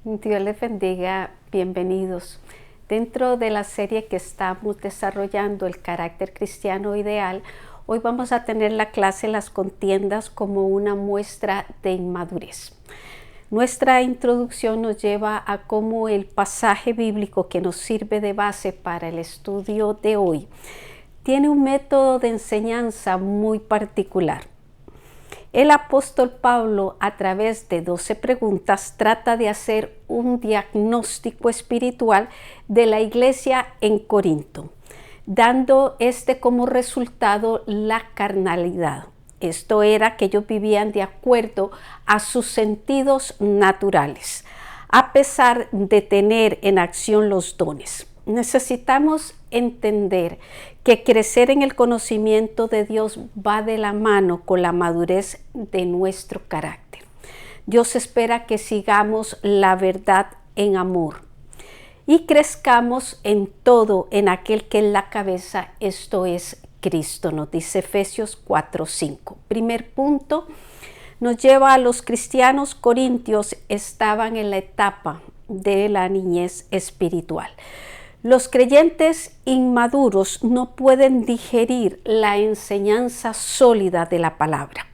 Dios les bendiga, bienvenidos. Dentro de la serie que estamos desarrollando, el carácter cristiano ideal, hoy vamos a tener la clase Las contiendas como una muestra de inmadurez. Nuestra introducción nos lleva a cómo el pasaje bíblico que nos sirve de base para el estudio de hoy tiene un método de enseñanza muy particular. El apóstol Pablo, a través de 12 preguntas, trata de hacer un diagnóstico espiritual de la iglesia en Corinto, dando como resultado la carnalidad. Esto era que ellos vivían de acuerdo a sus sentidos naturales, a pesar de tener en acción los dones. Necesitamos entender que crecer en el conocimiento de Dios va de la mano con la madurez de nuestro carácter. Dios espera que sigamos la verdad en amor y crezcamos en todo en aquel que es la cabeza, esto es Cristo, nos dice Efesios 4:5. Primer punto, nos lleva a los cristianos corintios, estaban en la etapa de la niñez espiritual. Los creyentes inmaduros no pueden digerir la enseñanza sólida de la palabra.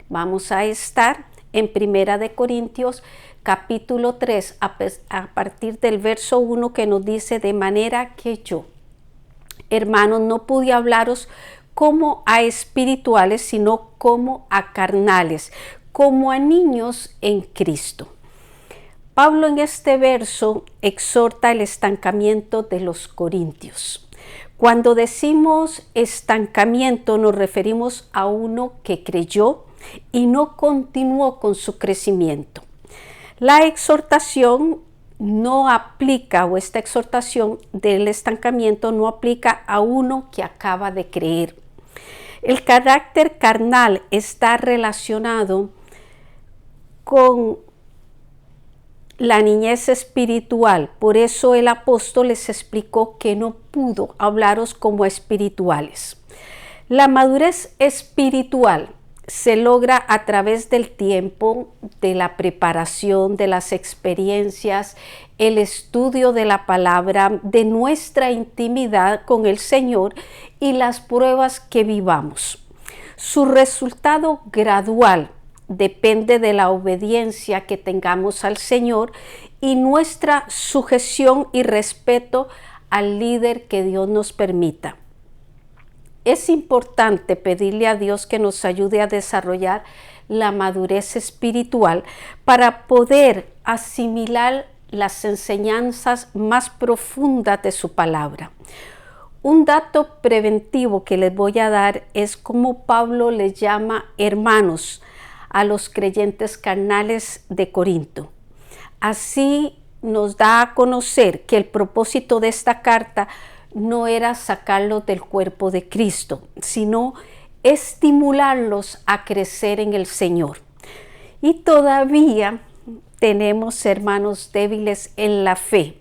Vamos a estar en Primera de Corintios capítulo 3 a partir del verso 1 que nos dice: de manera que yo, hermanos, no pude hablaros como a espirituales, sino como a carnales, como a niños en Cristo. Pablo en este verso exhorta el estancamiento de los corintios. Cuando decimos estancamiento nos referimos a uno que creyó y no continuó con su crecimiento. La exhortación no aplica, o esta exhortación del estancamiento no aplica a uno que acaba de creer. El carácter carnal está relacionado con la niñez espiritual, por eso el apóstol les explicó que no pudo hablaros como espirituales. La madurez espiritual se logra a través del tiempo, de la preparación, de las experiencias, el estudio de la palabra, de nuestra intimidad con el Señor y las pruebas que vivamos. Su resultado gradual depende de la obediencia que tengamos al Señor y nuestra sujeción y respeto al líder que Dios nos permita. Es importante pedirle a Dios que nos ayude a desarrollar la madurez espiritual para poder asimilar las enseñanzas más profundas de su palabra. Un dato preventivo que les voy a dar es cómo Pablo les llama hermanos a los creyentes carnales de Corinto. Así nos da a conocer que el propósito de esta carta no era sacarlos del cuerpo de Cristo, sino estimularlos a crecer en el Señor. Y todavía tenemos hermanos débiles en la fe.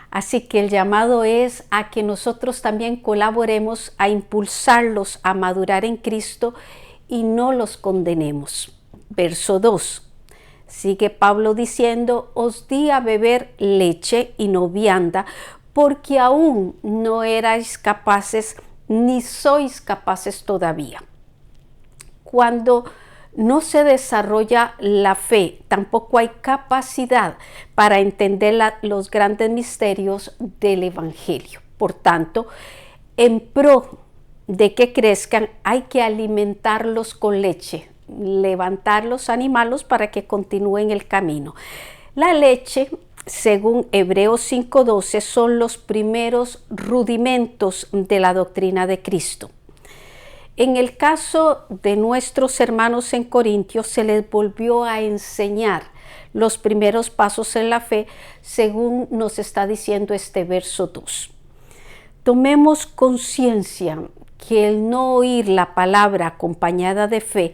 Así que el llamado es a que nosotros también colaboremos a impulsarlos a madurar en Cristo y no los condenemos. Verso 2. Sigue Pablo diciendo: os di a beber leche y no vianda, porque aún no erais capaces, ni sois capaces todavía. Cuando no se desarrolla la fe, tampoco hay capacidad para entender los grandes misterios del Evangelio. Por tanto, en pro de que crezcan, hay que alimentarlos con leche, levantarlos, animarlos para que continúen el camino. La leche, según Hebreos 5:12, son los primeros rudimentos de la doctrina de Cristo. En el caso de nuestros hermanos en Corintios, se les volvió a enseñar los primeros pasos en la fe, según nos está diciendo este verso 2. Tomemos conciencia que el no oír la palabra acompañada de fe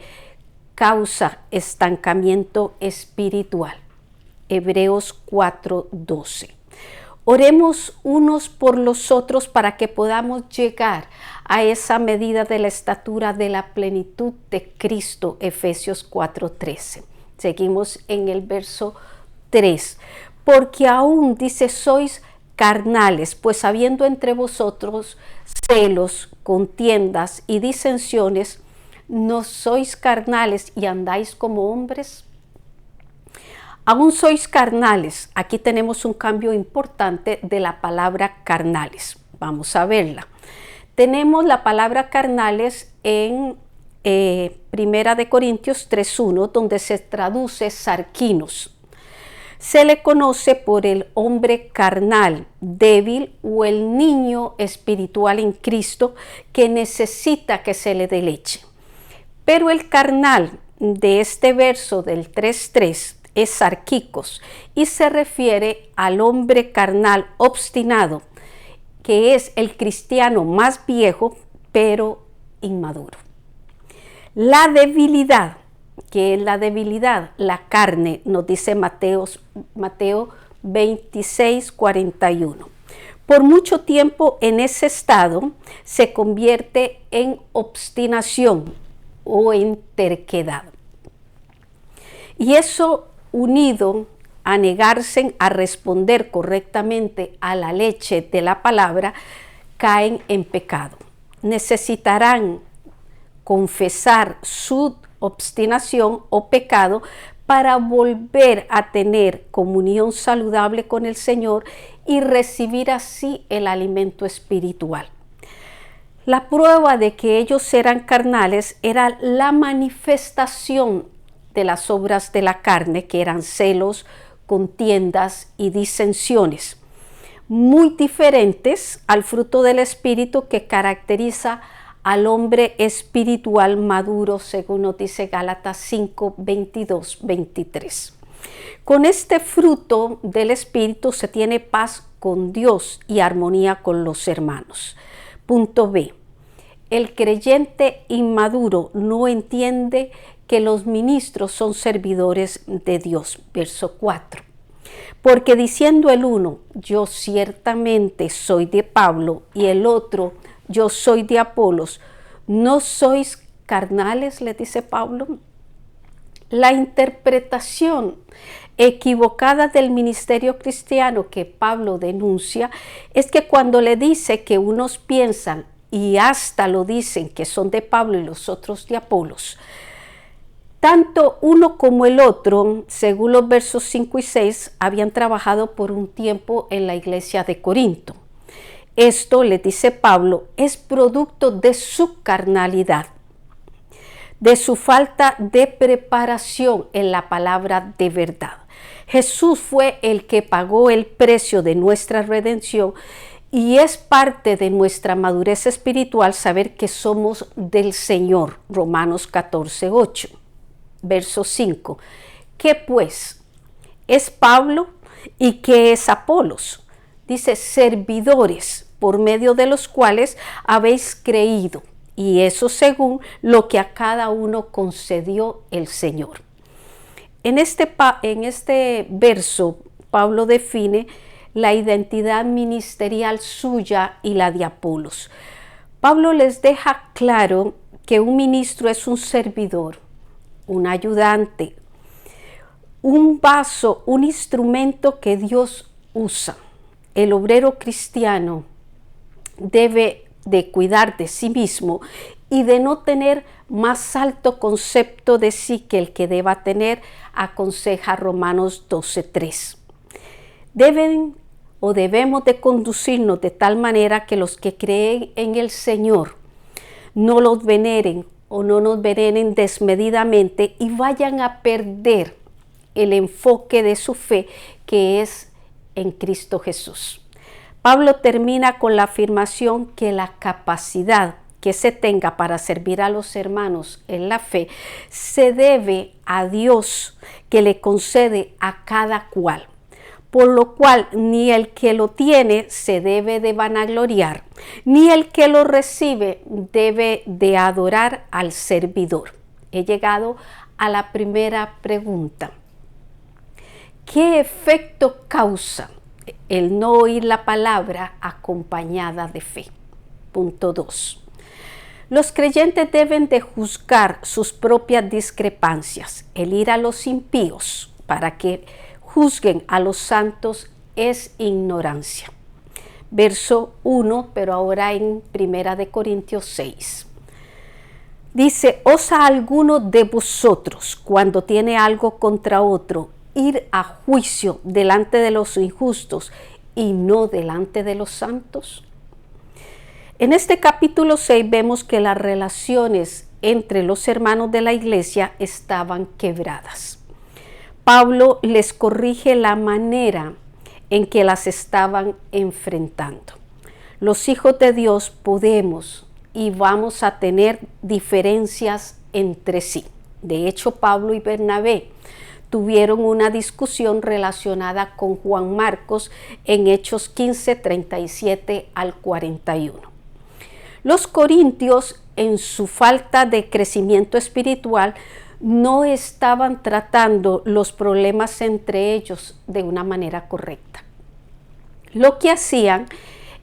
causa estancamiento espiritual. Hebreos 4:12. Oremos unos por los otros para que podamos llegar a esa medida de la estatura de la plenitud de Cristo. Efesios 4:13. Seguimos en el verso 3. porque aún dice sois carnales, pues habiendo entre vosotros celos, contiendas y disensiones, ¿no sois carnales y andáis como hombres? Aún sois carnales. Aquí tenemos un cambio importante de la palabra carnales. Vamos a verla. Tenemos la palabra carnales en Primera de Corintios 3:1, donde se traduce sarquinos. Se le conoce por el hombre carnal, débil o el niño espiritual en Cristo que necesita que se le dé leche. Pero el carnal de este verso del 3:3 es sarquicos y se refiere al hombre carnal obstinado, que es el cristiano más viejo pero inmaduro. La debilidad, que es la debilidad, la carne, nos dice Mateo 26:41. Por mucho tiempo en ese estado se convierte en obstinación o en terquedad. Y eso unido a negarse a responder correctamente a la leche de la palabra, caen en pecado. Necesitarán confesar su obstinación o pecado para volver a tener comunión saludable con el Señor y recibir así el alimento espiritual. La prueba de que ellos eran carnales era la manifestación de las obras de la carne, que eran celos, contiendas y disensiones, muy diferentes al fruto del Espíritu que caracteriza al hombre espiritual maduro, según nos dice Gálatas 5:22-23. Con este fruto del Espíritu se tiene paz con Dios y armonía con los hermanos. Punto B. El creyente inmaduro no entiende que los ministros son servidores de Dios. Verso 4. Porque diciendo el uno, yo ciertamente soy de Pablo, y el otro, yo soy de Apolos, ¿no sois carnales?, le dice Pablo. La interpretación equivocada del ministerio cristiano que Pablo denuncia es que cuando le dice que unos piensan y hasta lo dicen que son de Pablo y los otros de Apolos, tanto uno como el otro, según los versos 5 y 6, habían trabajado por un tiempo en la iglesia de Corinto. Esto, le dice Pablo, es producto de su carnalidad, de su falta de preparación en la palabra de verdad. Jesús fue el que pagó el precio de nuestra redención y es parte de nuestra madurez espiritual saber que somos del Señor. Romanos 14:8, verso 5. ¿Qué pues? ¿Es Pablo? ¿Y qué es Apolos? Dice, servidores por medio de los cuales habéis creído, y eso según lo que a cada uno concedió el Señor. En este verso, Pablo define la identidad ministerial suya y la de Apolos. Pablo les deja claro que un ministro es un servidor, un ayudante, un vaso, un instrumento que Dios usa. El obrero cristiano debe de cuidar de sí mismo y de no tener más alto concepto de sí que el que deba tener, aconseja Romanos 12:3. Debemos de conducirnos de tal manera que los que creen en el Señor no los veneren o no nos veneren desmedidamente y vayan a perder el enfoque de su fe, que es en Cristo Jesús. Pablo termina con la afirmación que la capacidad que se tenga para servir a los hermanos en la fe se debe a Dios, que le concede a cada cual, por lo cual ni el que lo tiene se debe de vanagloriar, ni el que lo recibe debe de adorar al servidor. He llegado a la primera pregunta. ¿Qué efecto causa el no oír la palabra acompañada de fe? Punto 2. Los creyentes deben de juzgar sus propias discrepancias, el ir a los impíos, para que juzguen a los santos es ignorancia. Verso 1, pero ahora en 1 Corintios 6. Dice, ¿osa alguno de vosotros, cuando tiene algo contra otro, ir a juicio delante de los injustos y no delante de los santos? En este capítulo 6 vemos que las relaciones entre los hermanos de la iglesia estaban quebradas. Pablo les corrige la manera en que las estaban enfrentando. Los hijos de Dios podemos y vamos a tener diferencias entre sí. De hecho, Pablo y Bernabé tuvieron una discusión relacionada con Juan Marcos en Hechos 15, 37 al 41. Los corintios, en su falta de crecimiento espiritual, no estaban tratando los problemas entre ellos de una manera correcta. Lo que hacían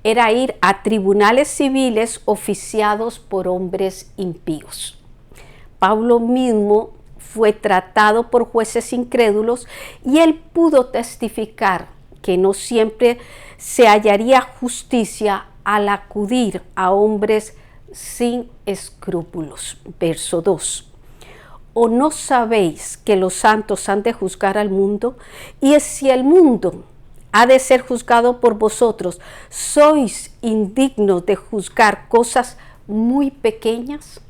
era ir a tribunales civiles oficiados por hombres impíos. Pablo mismo fue tratado por jueces incrédulos y él pudo testificar que no siempre se hallaría justicia al acudir a hombres sin escrúpulos. Verso 2. ¿O no sabéis que los santos han de juzgar al mundo? Y si el mundo ha de ser juzgado por vosotros, ¿sois indignos de juzgar cosas muy pequeñas?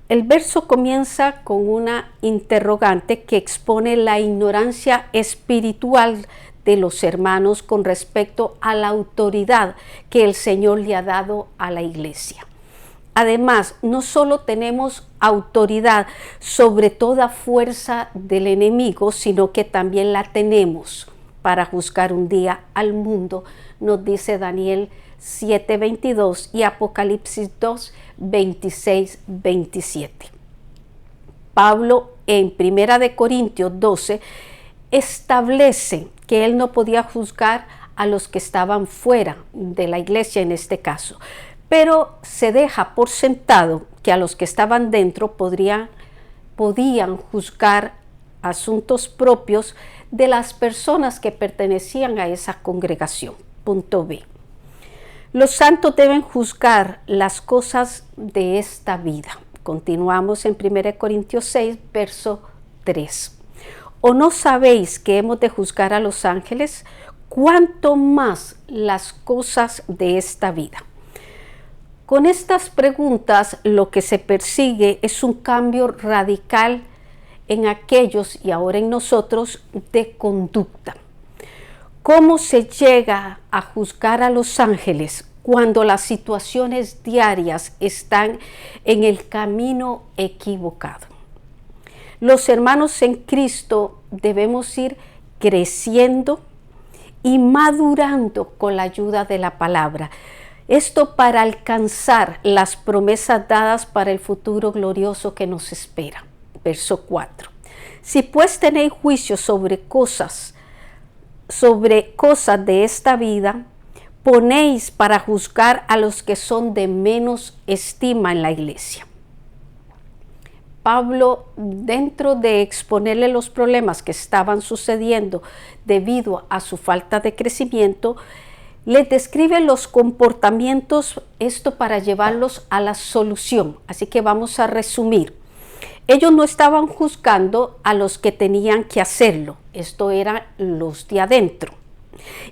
El verso comienza con una interrogante que expone la ignorancia espiritual de los hermanos con respecto a la autoridad que el Señor le ha dado a la iglesia. Además, no solo tenemos autoridad sobre toda fuerza del enemigo, sino que también la tenemos para juzgar un día al mundo, nos dice Daniel 7:22 y Apocalipsis 2:26-27. Pablo en 1 Corintios 12 establece que él no podía juzgar a los que estaban fuera de la iglesia en este caso, pero se deja por sentado que a los que estaban dentro podían juzgar asuntos propios de las personas que pertenecían a esa congregación. Punto B. Los santos deben juzgar las cosas de esta vida. Continuamos en 1 Corintios 6, verso 3. ¿O no sabéis que hemos de juzgar a los ángeles? ¿Cuánto más las cosas de esta vida? Con estas preguntas lo que se persigue es un cambio radical en aquellos y ahora en nosotros de conducta. ¿Cómo se llega a juzgar a los ángeles cuando las situaciones diarias están en el camino equivocado? Los hermanos en Cristo debemos ir creciendo y madurando con la ayuda de la palabra. Esto para alcanzar las promesas dadas para el futuro glorioso que nos espera. Verso 4. Si pues tenéis juicio sobre cosas de esta vida, ponéis para juzgar a los que son de menos estima en la iglesia. Pablo, dentro de exponerle los problemas que estaban sucediendo debido a su falta de crecimiento, les describe los comportamientos, esto para llevarlos a la solución. Así que vamos a resumir. Ellos no estaban juzgando a los que tenían que hacerlo, esto eran los de adentro.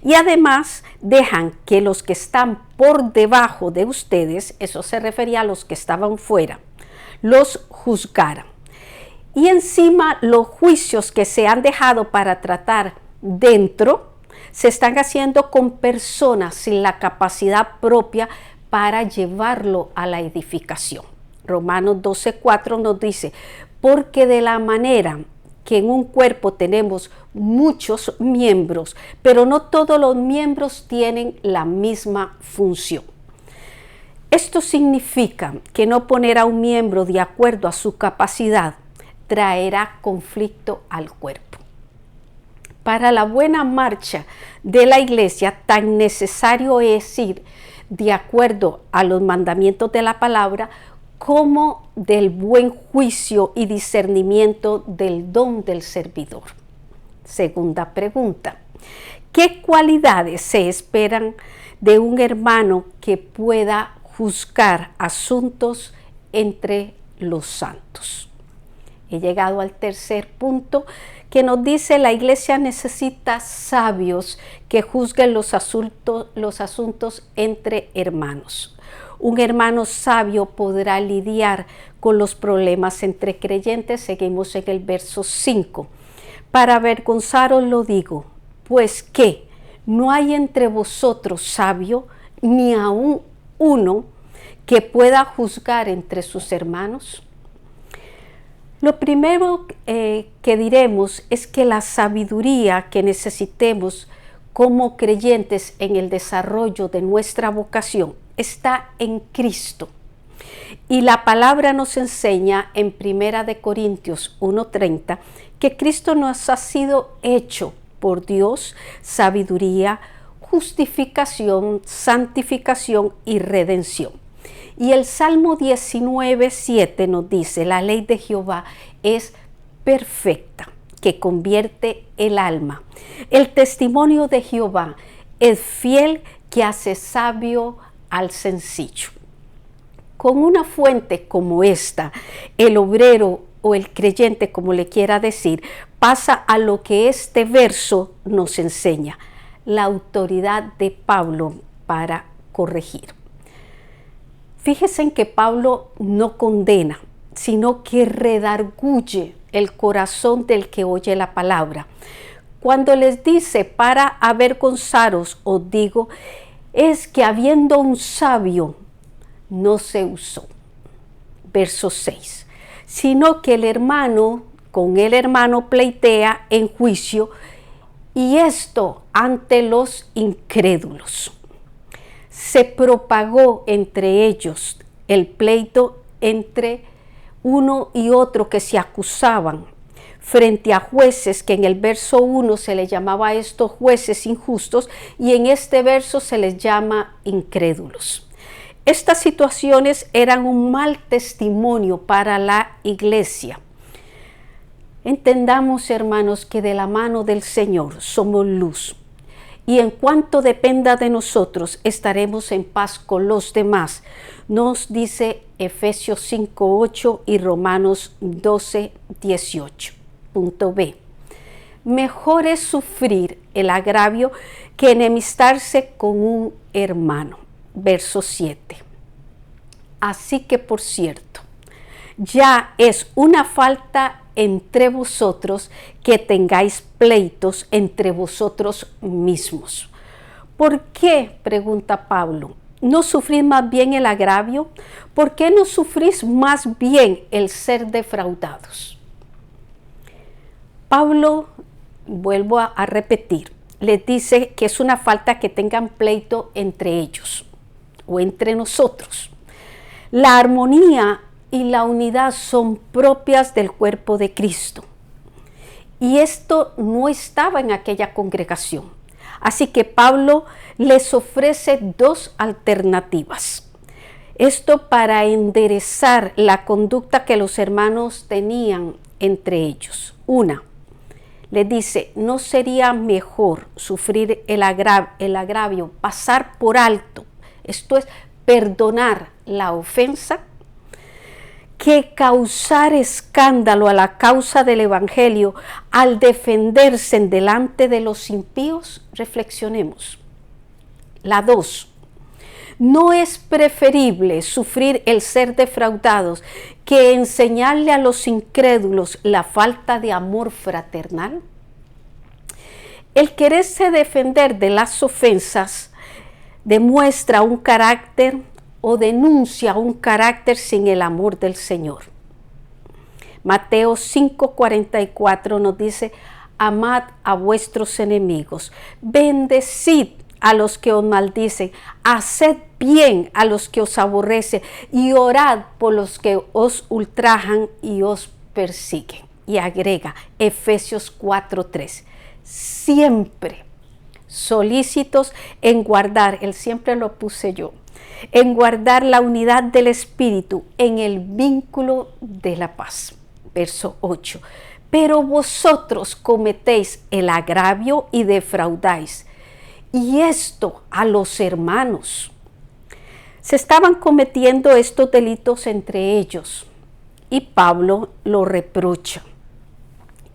Y además dejan que los que están por debajo de ustedes, eso se refería a los que estaban fuera, los juzgaran. Y encima los juicios que se han dejado para tratar dentro, se están haciendo con personas sin la capacidad propia para llevarlo a la edificación. Romanos 12:4 nos dice, porque de la manera que en un cuerpo tenemos muchos miembros, pero no todos los miembros tienen la misma función. Esto significa que no poner a un miembro de acuerdo a su capacidad traerá conflicto al cuerpo. Para la buena marcha de la iglesia, tan necesario es ir de acuerdo a los mandamientos de la palabra como del buen juicio y discernimiento del don del servidor. Segunda pregunta. ¿Qué cualidades se esperan de un hermano que pueda juzgar asuntos entre los santos? He llegado al tercer punto que nos dice: la iglesia necesita sabios que juzguen los asuntos entre hermanos. Un hermano sabio podrá lidiar con los problemas entre creyentes. Seguimos en el verso 5. Para avergonzaros lo digo, pues que no hay entre vosotros sabio, ni aun uno que pueda juzgar entre sus hermanos. Lo primero que diremos es que la sabiduría que necesitemos como creyentes en el desarrollo de nuestra vocación está en Cristo. Y la palabra nos enseña en 1 Corintios 1:30 que Cristo nos ha sido hecho por Dios sabiduría, justificación, santificación y redención. Y el Salmo 19:7 nos dice: la ley de Jehová es perfecta, que convierte el alma. El testimonio de Jehová es fiel, que hace sabio al sencillo. Con una fuente como esta, el obrero o el creyente, como le quiera decir, pasa a lo que este verso nos enseña: la autoridad de Pablo para corregir. Fíjense en que Pablo no condena, sino que redarguye el corazón del que oye la palabra. Cuando les dice: para avergonzaros os digo, es que habiendo un sabio no se usó. Verso 6. Sino que el hermano, con el hermano pleitea en juicio, y esto ante los incrédulos. Se propagó entre ellos el pleito entre uno y otro que se acusaban frente a jueces, que en el verso 1 se les llamaba a estos jueces injustos y en este verso se les llama incrédulos. Estas situaciones eran un mal testimonio para la iglesia. Entendamos, hermanos, que de la mano del Señor somos luz. Y en cuanto dependa de nosotros, estaremos en paz con los demás. Nos dice Efesios 5:8 y Romanos 12:18. Punto B. Mejor es sufrir el agravio que enemistarse con un hermano. Verso 7. Así que, por cierto, ya es una falta entre vosotros que tengáis pleitos entre vosotros mismos. ¿Por qué? Pregunta Pablo. ¿No sufrís más bien el agravio? ¿Por qué no sufrís más bien el ser defraudados? Pablo, vuelvo a repetir, les dice que es una falta que tengan pleito entre ellos o entre nosotros. La armonía y la unidad son propias del cuerpo de Cristo. Y esto no estaba en aquella congregación. Así que Pablo les ofrece dos alternativas. Esto para enderezar la conducta que los hermanos tenían entre ellos. Una, les dice: ¿no sería mejor sufrir el agravio, pasar por alto? Esto es perdonar la ofensa, que causar escándalo a la causa del evangelio al defenderse en delante de los impíos. Reflexionemos. La 2. ¿No es preferible sufrir el ser defraudados que enseñarle a los incrédulos la falta de amor fraternal? El quererse defender de las ofensas demuestra un carácter o denuncia un carácter sin el amor del Señor. Mateo 5:44 nos dice: amad a vuestros enemigos, bendecid a los que os maldicen, haced bien a los que os aborrecen y orad por los que os ultrajan y os persiguen. Y agrega Efesios 4:3, siempre solícitos en guardar, el siempre lo puse yo, en guardar la unidad del Espíritu en el vínculo de la paz. Verso 8. pero vosotros cometéis el agravio y defraudáis, y esto a los hermanos. Se estaban cometiendo estos delitos entre ellos, y Pablo lo reprocha.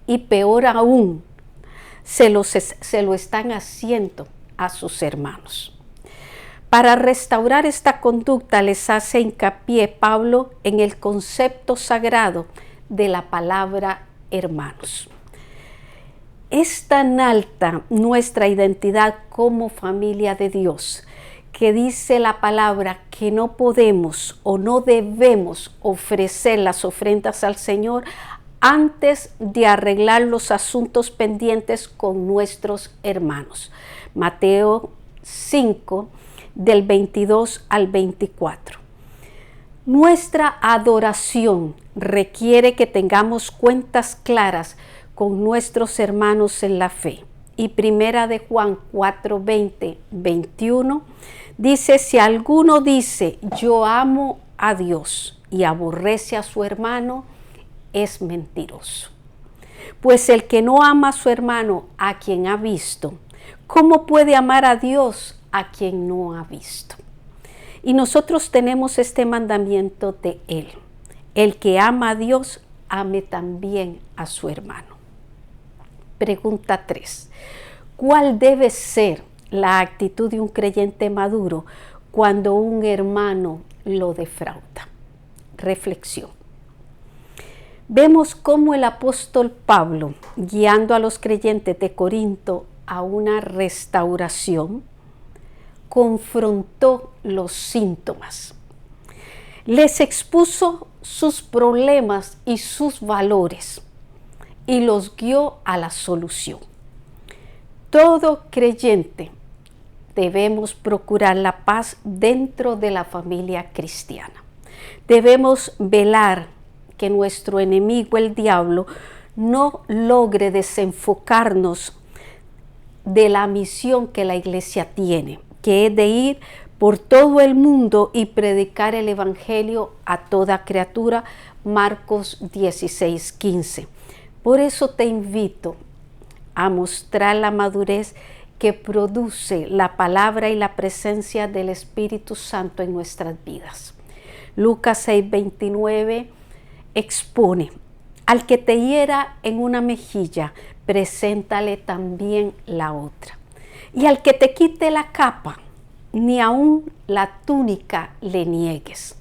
Y peor aún, se lo están haciendo a sus hermanos. Para restaurar esta conducta les hace hincapié Pablo en el concepto sagrado de la palabra hermanos. Es tan alta nuestra identidad como familia de Dios que dice la palabra que no podemos o no debemos ofrecer las ofrendas al Señor antes de arreglar los asuntos pendientes con nuestros hermanos. Mateo 5, del 22 al 24. Nuestra adoración requiere que tengamos cuentas claras con nuestros hermanos en la fe. Y primera de Juan 4, 20, 21 dice: si alguno dice yo amo a Dios y aborrece a su hermano, es mentiroso. Pues el que no ama a su hermano a quien ha visto, ¿cómo puede amar a Dios a quien no ha visto? Y nosotros tenemos este mandamiento de Él: el que ama a Dios, ame también a su hermano. Pregunta 3. ¿Cuál debe ser la actitud de un creyente maduro cuando un hermano lo defrauda? Reflexión. Vemos cómo el apóstol Pablo, guiando a los creyentes de Corinto a una restauración, confrontó los síntomas. Les expuso sus problemas y sus valores y los guió a la solución. Todo creyente debemos procurar la paz dentro de la familia cristiana. Debemos velar que nuestro enemigo, el diablo, no logre desenfocarnos de la misión que la iglesia tiene, que es de ir por todo el mundo y predicar el evangelio a toda criatura, Marcos 16, 15. Por eso te invito a mostrar la madurez que produce la palabra y la presencia del Espíritu Santo en nuestras vidas. Lucas 6, 29 expone: al que te hiera en una mejilla, preséntale también la otra. Y al que te quite la capa, ni aun la túnica le niegues.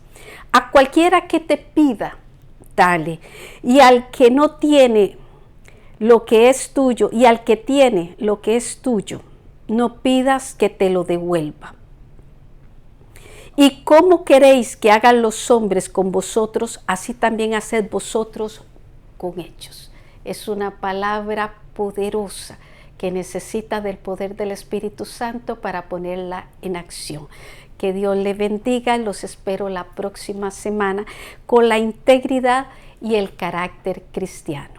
A cualquiera que te pida, dale. Y al que no tiene lo que es tuyo, y al que tiene lo que es tuyo, no pidas que te lo devuelva. ¿Y cómo queréis que hagan los hombres con vosotros? Así también haced vosotros con ellos. Es una palabra poderosa que necesita del poder del Espíritu Santo para ponerla en acción. Que Dios le bendiga. Los espero la próxima semana con la integridad y el carácter cristiano.